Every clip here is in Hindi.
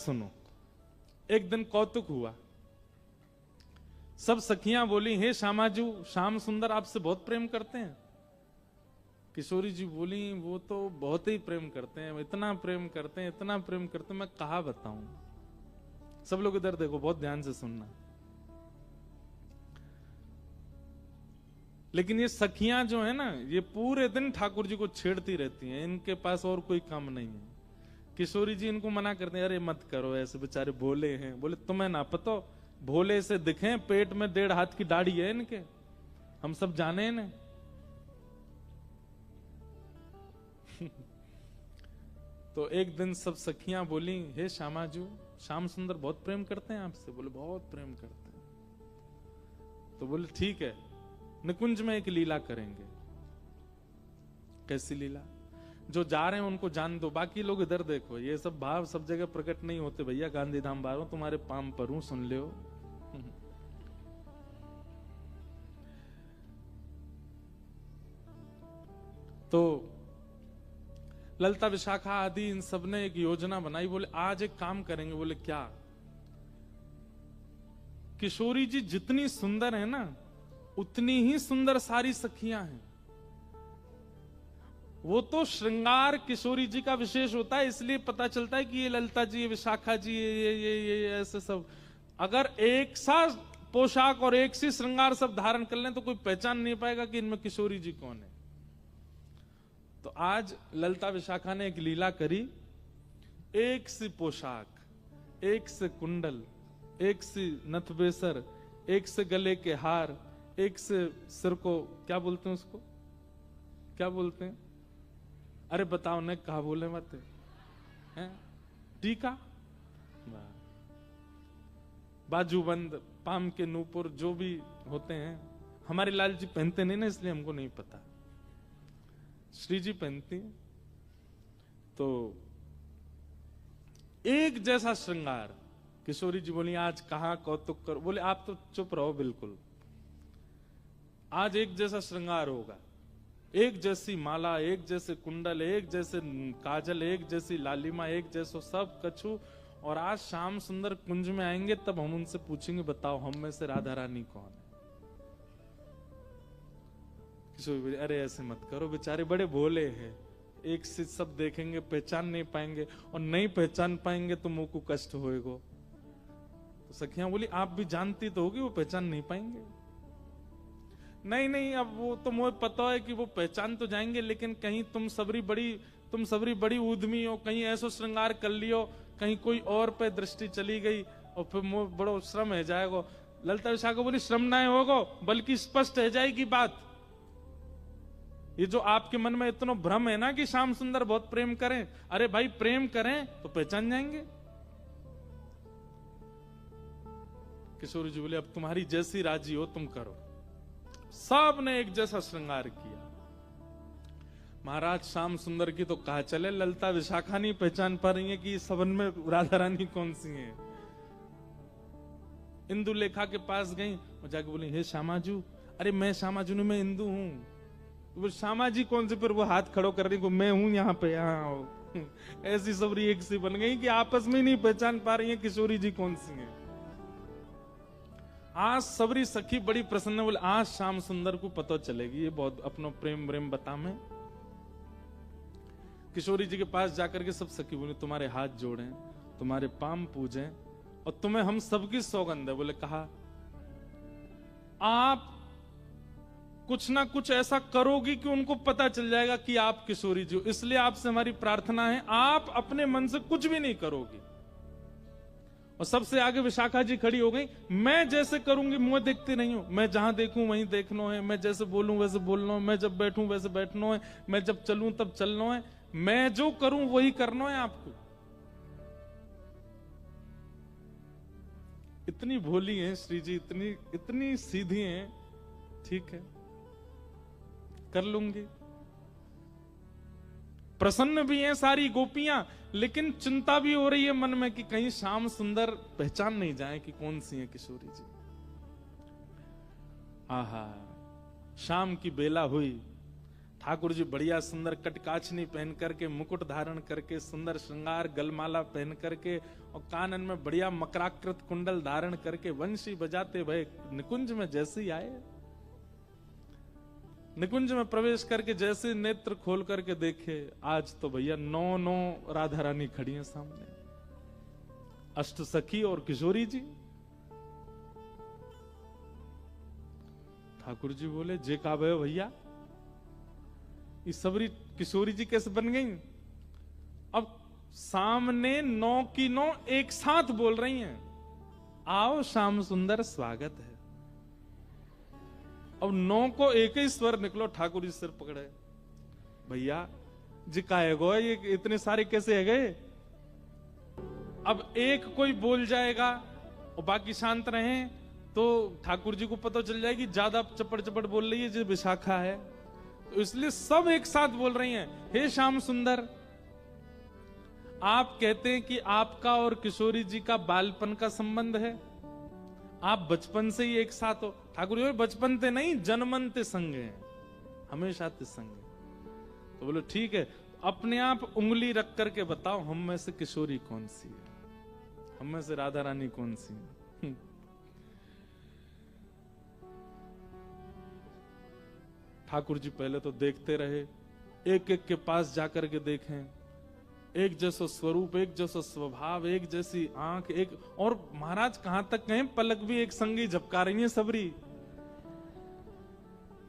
सुनो। एक दिन कौतुक हुआ, सब सखियां बोली, हे श्यामाजू, श्याम सुंदर आपसे बहुत प्रेम करते हैं। किशोरी जी बोली, वो तो बहुत ही प्रेम करते हैं, इतना प्रेम करते हैं, इतना प्रेम करते हैं, मैं कहा बताऊं। सब लोग इधर देखो, बहुत ध्यान से सुनना। लेकिन ये सखियां जो है ना, ये पूरे दिन ठाकुर जी को छेड़ती रहती हैं, इनके पास और कोई काम नहीं है। किशोरी जी इनको मना करते हैं, अरे मत करो ऐसे, बेचारे भोले हैं। बोले तुम्हें ना पता, भोले से दिखे, पेट में 1.5 हाथ की दाढ़ी है इनके, हम सब जाने हैं। तो एक दिन सब सखियां बोली, हे श्यामाजू, श्याम सुंदर बहुत प्रेम करते हैं आपसे। बोले बहुत प्रेम करते हैं। तो बोले ठीक है, निकुंज में एक लीला करेंगे। कैसी लीला? जो जा रहे हैं उनको जान दो, बाकी लोग इधर देखो। ये सब भाव सब जगह प्रकट नहीं होते भैया। गांधी धाम बारों तुम्हारे पाम पर हूं, सुन लियो। तो ललिता विशाखा आदि इन सब ने एक योजना बनाई। बोले आज एक काम करेंगे। बोले क्या? किशोरी जी जितनी सुंदर है ना, उतनी ही सुंदर सारी सखियां हैं। वो तो श्रृंगार किशोरी जी का विशेष होता है, इसलिए पता चलता है कि ये ललिता जी, ये विशाखा जी, ये ऐसे सब। अगर एक सा पोशाक और एक सी श्रृंगार सब धारण कर लें तो कोई पहचान नहीं पाएगा कि इनमें किशोरी जी कौन है। तो आज ललिता विशाखा ने एक लीला करी। एक सी पोशाक, एक से कुंडल, एक सी नथबेसर, एक से गले के हार, एक से सिर को क्या बोलते हैं, उसको क्या बोलते हैं? अरे बताओ ने, कहा बोले मत हैं? टीका, बाजूबंद, पाम के नूपुर, जो भी होते हैं। हमारे लाल जी पहनते नहीं ना, इसलिए हमको नहीं पता। श्री जी पहनती है। तो एक जैसा श्रृंगार। किशोरी जी बोली, आज कहां कौतुक कर। बोले आप तो चुप रहो बिल्कुल। आज एक जैसा श्रृंगार होगा, एक जैसी माला, एक जैसे कुंडल, एक जैसे काजल, एक जैसी लालिमा, एक जैसो सब कछु। और आज श्याम सुंदर कुंज में आएंगे, तब हम उनसे पूछेंगे, बताओ हम में से राधा रानी कौन है? किशोरी, अरे ऐसे मत करो, बेचारे बड़े भोले हैं। एक से सब देखेंगे, पहचान नहीं पाएंगे, और नहीं पहचान पाएंगे तो मुंह को कष्ट होएगा। तो सखियां बोली, आप भी जानती तो होगी वो पहचान नहीं पाएंगे। नहीं नहीं, अब वो तो मुझे पता है कि वो पहचान तो जाएंगे, लेकिन कहीं तुम सबरी बड़ी उद्यमी हो, कहीं ऐसा श्रृंगार कर लियो, कहीं कोई और पे दृष्टि चली गई, और फिर मुझे बड़ो श्रम है जाएगा। ललिता विशाखा बोली, श्रम ना होगा, बल्कि स्पष्ट है जाएगी बात। ये जो आपके मन में इतना भ्रम है ना कि श्याम सुंदर बहुत प्रेम करें, अरे भाई प्रेम करें तो पहचान जाएंगे। किशोरी जी बोले, अब तुम्हारी जैसी राजी हो तुम करो। सब ने एक जैसा श्रृंगार किया। महाराज श्याम सुंदर की तो कहा चले, ललिता विशाखा नहीं पहचान पा रही है कि सबन में राधा रानी कौन सी है। इंदु लेखा के पास गई और जाके बोली, हे श्यामाजू। अरे मैं श्यामाजू नहीं, मैं इंदु हूं। वो श्यामा जी कौन से? फिर वो हाथ खड़ो कर रही को, मैं हूं यहाँ पे, यहाँ आओ। ऐसी सबरी एक सी बन गई कि आपस में नहीं पहचान पा रही है किशोरी जी कौन सी है। आज सबरी सखी बड़ी प्रसन्न, बोले आज श्याम सुंदर को पता चलेगी, ये बहुत अपनो प्रेम प्रेम बता में। किशोरी जी के पास जाकर के सब सखी बोली, तुम्हारे हाथ जोड़े, तुम्हारे पाम पूजे, और तुम्हें हम सबकी सौगंध है। बोले कहा, आप कुछ ना कुछ ऐसा करोगी कि उनको पता चल जाएगा कि आप किशोरी जी हो। इसलिए आपसे हमारी प्रार्थना है, आप अपने मन से कुछ भी नहीं करोगी। और सबसे आगे विशाखा जी खड़ी हो गई, मैं जैसे करूंगी मुंह देखते नहीं हो, मैं जहां देखूं वहीं देखना है, मैं जैसे बोलूं वैसे बोलना है, मैं जब बैठूं वैसे बैठना है, मैं जब चलूं तब चलना है, मैं जो करूं वही करना है आपको। इतनी भोली है श्री जी, इतनी सीधी है। ठीक है, कर लूंगी। प्रसन्न भी हैं सारी गोपियां, लेकिन चिंता भी हो रही है मन में कि कहीं श्याम सुंदर पहचान नहीं जाए कि कौन सी है किशोरी जी। आहा, शाम की बेला हुई, ठाकुर जी बढ़िया सुंदर कटकाचनी पहन करके, मुकुट धारण करके, सुंदर श्रृंगार गलमाला पहन करके और कानन में बढ़िया मकराकृत कुंडल धारण करके वंशी बजाते भय निकुंज में जैसे ही आए, निकुंज में प्रवेश करके जैसे नेत्र खोल करके देखे, आज तो भैया 9 राधा रानी खड़ी हैं सामने, अष्ट सखी और किशोरी जी। ठाकुर जी बोले जे का भय भैया, ये सबरी किशोरी जी कैसे बन गई? अब सामने 9 की 9 एक साथ बोल रही हैं, आओ श्याम सुंदर स्वागत है। अब 9 को एक ही स्वर निकलो, ठाकुर जी सिर पकड़े, भैया जी का है गो, ये इतने सारे कैसे है गए? अब एक कोई बोल जाएगा और बाकी शांत रहे तो ठाकुर जी को पता चल जाएगी ज्यादा चपड़ चपड़ बोल रही है जो विशाखा है, तो इसलिए सब एक साथ बोल रही हैं, हे श्याम सुंदर, आप कहते हैं कि आपका और किशोरी जी का बालपन का संबंध है, आप बचपन से ही एक साथ हो। ठाकुर जी बचपन ते नहीं, जन्मन ते संग हैं, हमेशा ते संग। तो बोलो ठीक है, अपने आप उंगली रख करके बताओ हम में से किशोरी कौन सी है, हम में से राधा रानी कौन सी है? ठाकुर जी पहले तो देखते रहे, एक एक के पास जाकर के देखें, एक जैसा स्वरूप, एक जैसा स्वभाव, एक जैसी आंख, एक और महाराज कहां तक कहें, पलक भी एक संगी झपका रही है सबरी।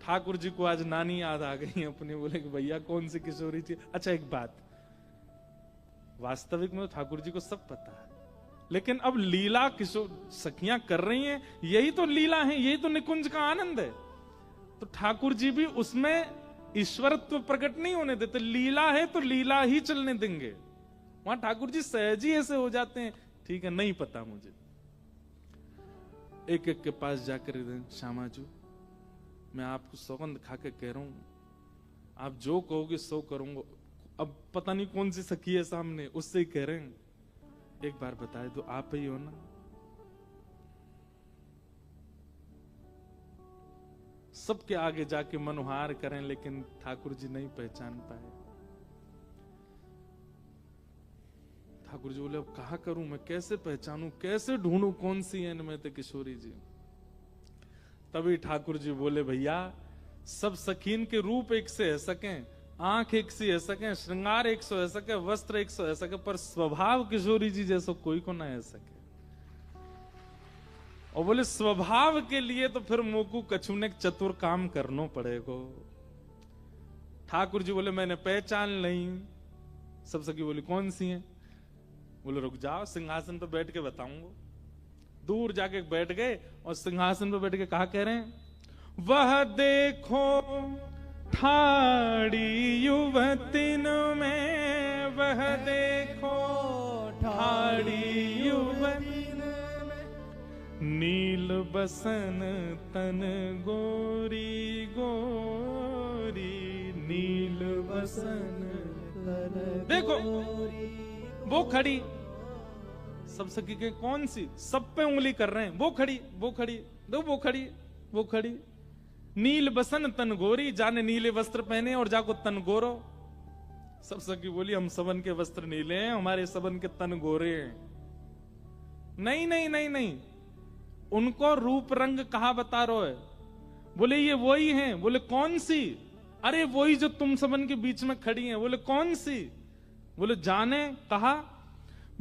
ठाकुर जी को आज नानी याद आ गई अपनी, बोले कि भैया कौन सी किशोरी थी। अच्छा एक बात, वास्तविक में तो ठाकुर जी को सब पता है, लेकिन अब लीला किशोर सखियां कर रही हैं, यही तो लीला है, यही तो निकुंज का आनंद है। तो ठाकुर जी भी उसमें ईश्वरत्व प्रकट नहीं होने देते, लीला है तो लीला ही चलने देंगे। वहां ठाकुर जी सहज ही ऐसे हो जाते हैं, ठीक है नहीं पता मुझे। एक एक के पास जाकर श्यामाजू, मैं आपको सौगंध खा के कह रहा हूं, आप जो कहोगे सो करूंगा। अब पता नहीं कौन सी सखी है सामने, उससे ही कह रहे हैं, एक बार बताए तो आप ही हो ना? सबके आगे जाके मनोहार करें, लेकिन ठाकुर जी नहीं पहचान पाए। ठाकुर जी बोले अब कहा करूं मैं, कैसे पहचानूं, कैसे ढूंढूं कौन सी है इनमें ते किशोरी जी? तभी ठाकुर जी बोले भैया सब सखीन के रूप एक से है सके, आंख एक सी है सके, श्रृंगार एक सौ है सके, वस्त्र एक सौ है सके, पर स्वभाव किशोरी जी जैसा कोई को ना है सके। और बोले स्वभाव के लिए तो फिर मोकू कछु ने चतुर काम करनो पड़ेगो। ठाकुर जी बोले मैंने पहचान नहीं। सब सखी बोली कौन सी हैं? बोले रुक जाओ सिंहासन पर बैठ के बताऊंगा। दूर जाके बैठ गए और सिंहासन पर बैठ के कहा कह रहे हैं, वह देखो ठाड़ी युवतिन में, वह देखो ठाड़ी युवतिन में, नील बसन तन गोरी गोरी, नील बसन तन देखो वो खड़ी। सब सखी के कौन सी? सब पे उंगली कर रहे हैं, वो खड़ी वो खड़ी, दो वो खड़ी वो खड़ी। नील बसन तन गोरी, जाने नीले वस्त्र पहने और जाको तन गोरो। सब सखी बोली हम सबन के वस्त्र नीले हैं, हमारे सबन के तन गोरे हैं। नहीं नहीं नहीं नहीं, उनको रूप रंग कहा बता रहे है? बोले ये वही हैं। बोले कौन सी? अरे वही जो तुम सबन के बीच में खड़ी हैं। बोले कौन सी? बोले जाने। कहा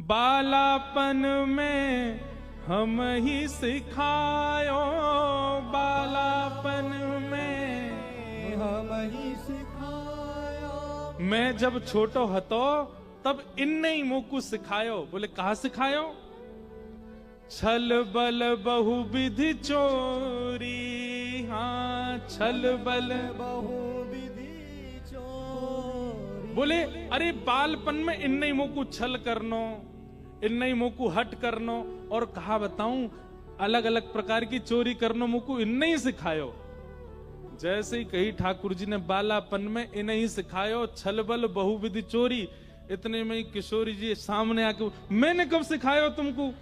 बालापन में हम ही सिखायो, बालापन में हम ही सिखायो, मैं जब छोटो हतो तब इनने ही मुकु सिखायो। बोले कहा सिखायो? छल बल बहुविधि चोरी, हाँ छल बल बहुविधि चोरी। बोले अरे बालपन में इनने ही मुकु छल करनो, इनने ही मुकु हट करनो, और कहा बताऊं अलग अलग प्रकार की चोरी करनो मुकु इनने ही सिखायो। जैसे ही कही ठाकुर जी ने बालापन में इन्हें ही सिखायो छल बल बहुविधि चोरी, इतने में ही किशोरी जी सामने आके मैंने कब सिखायो तुमको?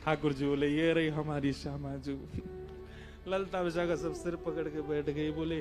ठाकुर जी बोले ये रही हमारी श्यामाजू। ललता विशाखा सब सिर पकड़ के बैठ गई, बोले